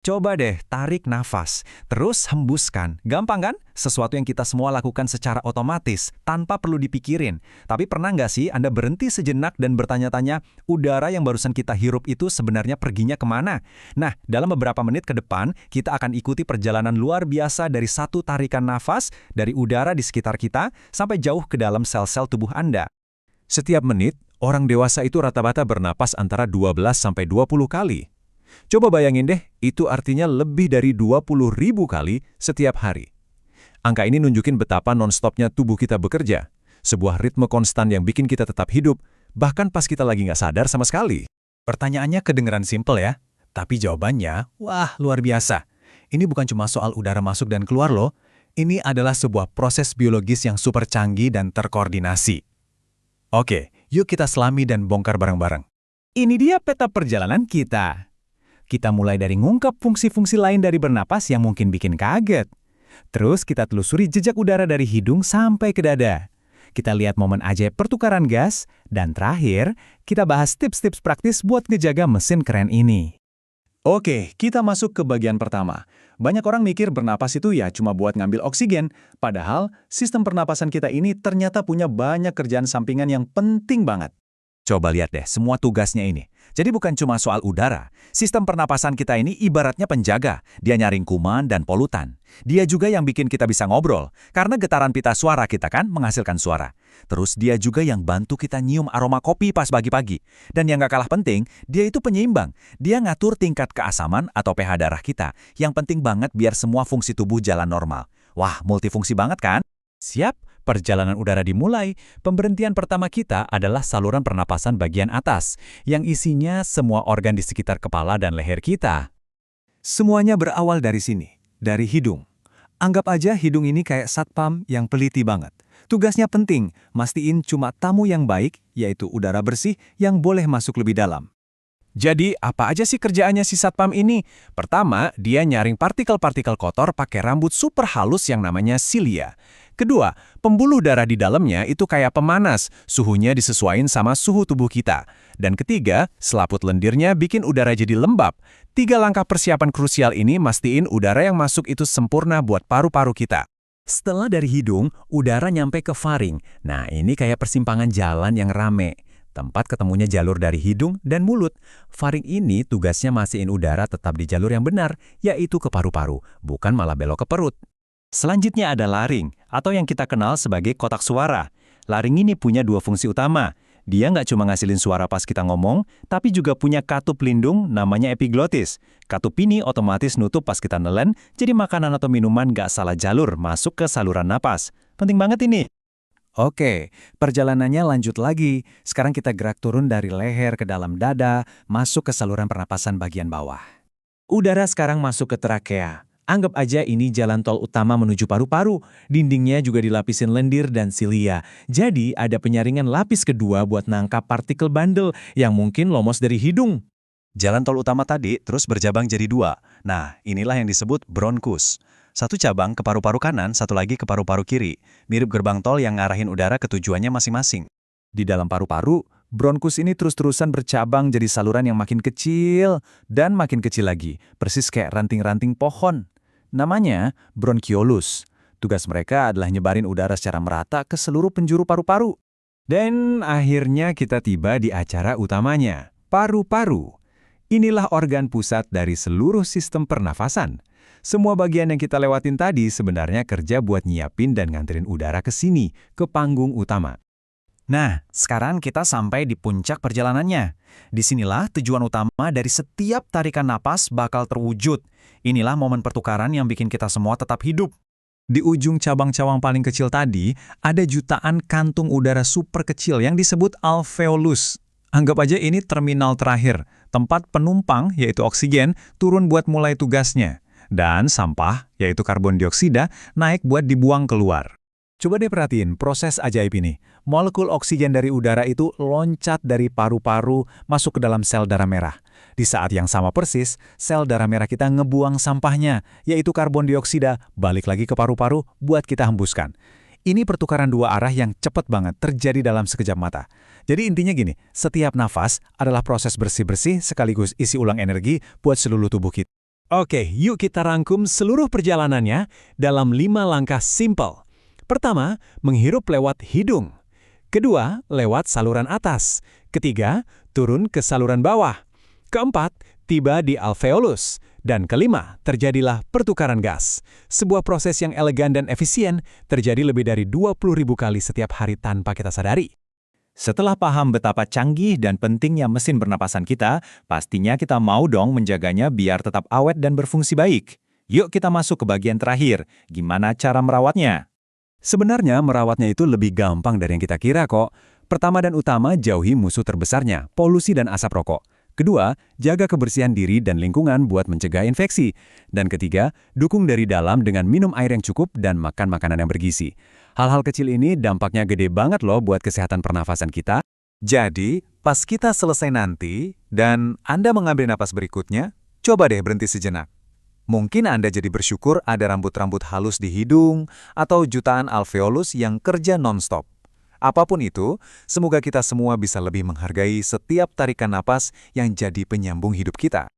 Coba deh tarik nafas, terus hembuskan. Gampang kan? Sesuatu yang kita semua lakukan secara otomatis, tanpa perlu dipikirin. Tapi pernah nggak sih Anda berhenti sejenak dan bertanya-tanya, udara yang barusan kita hirup itu sebenarnya perginya kemana? Nah, dalam beberapa menit ke depan, kita akan ikuti perjalanan luar biasa dari satu tarikan nafas, dari udara di sekitar kita, sampai jauh ke dalam sel-sel tubuh Anda. Setiap menit, orang dewasa itu rata-rata bernapas antara 12 sampai 20 kali. Coba bayangin deh, itu artinya lebih dari 20.000 kali setiap hari. Angka ini nunjukin betapa non-stopnya tubuh kita bekerja. Sebuah ritme konstan yang bikin kita tetap hidup, bahkan pas kita lagi nggak sadar sama sekali. Pertanyaannya kedengeran simpel ya, tapi jawabannya, wah luar biasa. Ini bukan cuma soal udara masuk dan keluar loh, ini adalah sebuah proses biologis yang super canggih dan terkoordinasi. Oke, yuk kita selami dan bongkar bareng-bareng. Ini dia peta perjalanan kita. Kita mulai dari ngungkap fungsi-fungsi lain dari bernapas yang mungkin bikin kaget. Terus kita telusuri jejak udara dari hidung sampai ke dada. Kita lihat momen ajaib pertukaran gas, dan terakhir, kita bahas tips-tips praktis buat ngejaga mesin keren ini. Oke, kita masuk ke bagian pertama. Banyak orang mikir bernapas itu ya cuma buat ngambil oksigen, padahal sistem pernapasan kita ini ternyata punya banyak kerjaan sampingan yang penting banget. Coba lihat deh semua tugasnya ini. Jadi bukan cuma soal udara. Sistem pernapasan kita ini ibaratnya penjaga. Dia nyaring kuman dan polutan. Dia juga yang bikin kita bisa ngobrol. Karena getaran pita suara kita kan menghasilkan suara. Terus dia juga yang bantu kita nyium aroma kopi pas pagi-pagi. Dan yang gak kalah penting, dia itu penyeimbang. Dia ngatur tingkat keasaman atau pH darah kita. Yang penting banget biar semua fungsi tubuh jalan normal. Wah, multifungsi banget kan? Siap, perjalanan udara dimulai. Pemberhentian pertama kita adalah saluran pernapasan bagian atas, yang isinya semua organ di sekitar kepala dan leher kita. Semuanya berawal dari sini, dari hidung. Anggap aja hidung ini kayak satpam yang peliti banget. Tugasnya penting, mastiin cuma tamu yang baik, yaitu udara bersih yang boleh masuk lebih dalam. Jadi, apa aja sih kerjaannya si satpam ini? Pertama, dia nyaring partikel-partikel kotor pakai rambut super halus yang namanya silia. Kedua, pembuluh darah di dalamnya itu kayak pemanas, suhunya disesuaikan sama suhu tubuh kita. Dan ketiga, selaput lendirnya bikin udara jadi lembab. 3 langkah persiapan krusial ini mastiin udara yang masuk itu sempurna buat paru-paru kita. Setelah dari hidung, udara nyampe ke faring. Nah, ini kayak persimpangan jalan yang rame. Tempat ketemunya jalur dari hidung dan mulut. Faring ini tugasnya masihin udara tetap di jalur yang benar, yaitu ke paru-paru, bukan malah belok ke perut. Selanjutnya ada laring, atau yang kita kenal sebagai kotak suara. Laring ini punya 2 fungsi utama. Dia nggak cuma ngasilin suara pas kita ngomong, tapi juga punya katup pelindung namanya epiglotis. Katup ini otomatis nutup pas kita nelen, jadi makanan atau minuman nggak salah jalur masuk ke saluran napas. Penting banget ini. Oke, perjalanannya lanjut lagi. Sekarang kita gerak turun dari leher ke dalam dada, masuk ke saluran pernapasan bagian bawah. Udara sekarang masuk ke trakea. Anggap aja ini jalan tol utama menuju paru-paru. Dindingnya juga dilapisin lendir dan silia. Jadi ada penyaringan lapis kedua buat nangkap partikel bandel yang mungkin lomos dari hidung. Jalan tol utama tadi terus berjabang jadi 2. Nah, inilah yang disebut bronkus. Satu cabang ke paru-paru kanan, satu lagi ke paru-paru kiri. Mirip gerbang tol yang ngarahin udara ke tujuannya masing-masing. Di dalam paru-paru, bronkus ini terus-terusan bercabang jadi saluran yang makin kecil dan makin kecil lagi. Persis kayak ranting-ranting pohon. Namanya bronkiolus. Tugas mereka adalah nyebarin udara secara merata ke seluruh penjuru paru-paru. Dan akhirnya kita tiba di acara utamanya, paru-paru. Inilah organ pusat dari seluruh sistem pernafasan. Semua bagian yang kita lewatin tadi sebenarnya kerja buat nyiapin dan nganterin udara ke sini, ke panggung utama. Nah, sekarang kita sampai di puncak perjalanannya. Disinilah tujuan utama dari setiap tarikan napas bakal terwujud. Inilah momen pertukaran yang bikin kita semua tetap hidup. Di ujung cabang-cabang paling kecil tadi, ada jutaan kantung udara super kecil yang disebut alveolus. Anggap aja ini terminal terakhir, tempat penumpang, yaitu oksigen, turun buat mulai tugasnya. Dan sampah, yaitu karbon dioksida, naik buat dibuang keluar. Coba deh perhatiin proses ajaib ini. Molekul oksigen dari udara itu loncat dari paru-paru masuk ke dalam sel darah merah. Di saat yang sama persis, sel darah merah kita ngebuang sampahnya, yaitu karbon dioksida, balik lagi ke paru-paru buat kita hembuskan. Ini pertukaran 2 arah yang cepat banget terjadi dalam sekejap mata. Jadi intinya gini, setiap nafas adalah proses bersih-bersih sekaligus isi ulang energi buat seluruh tubuh kita. Oke, yuk kita rangkum seluruh perjalanannya dalam 5 langkah simple. Pertama, menghirup lewat hidung. Kedua, lewat saluran atas. Ketiga, turun ke saluran bawah. Keempat, tiba di alveolus. Dan kelima, terjadilah pertukaran gas. Sebuah proses yang elegan dan efisien terjadi lebih dari 20.000 kali setiap hari tanpa kita sadari. Setelah paham betapa canggih dan pentingnya mesin pernapasan kita, pastinya kita mau dong menjaganya biar tetap awet dan berfungsi baik. Yuk kita masuk ke bagian terakhir, gimana cara merawatnya? Sebenarnya merawatnya itu lebih gampang dari yang kita kira kok. Pertama dan utama, jauhi musuh terbesarnya, polusi dan asap rokok. Kedua, jaga kebersihan diri dan lingkungan buat mencegah infeksi. Dan ketiga, dukung dari dalam dengan minum air yang cukup dan makan makanan yang bergizi. Hal-hal kecil ini dampaknya gede banget loh buat kesehatan pernafasan kita. Jadi, pas kita selesai nanti, dan Anda mengambil napas berikutnya, coba deh berhenti sejenak. Mungkin Anda jadi bersyukur ada rambut-rambut halus di hidung, atau jutaan alveolus yang kerja non-stop. Apapun itu, semoga kita semua bisa lebih menghargai setiap tarikan napas yang jadi penyambung hidup kita.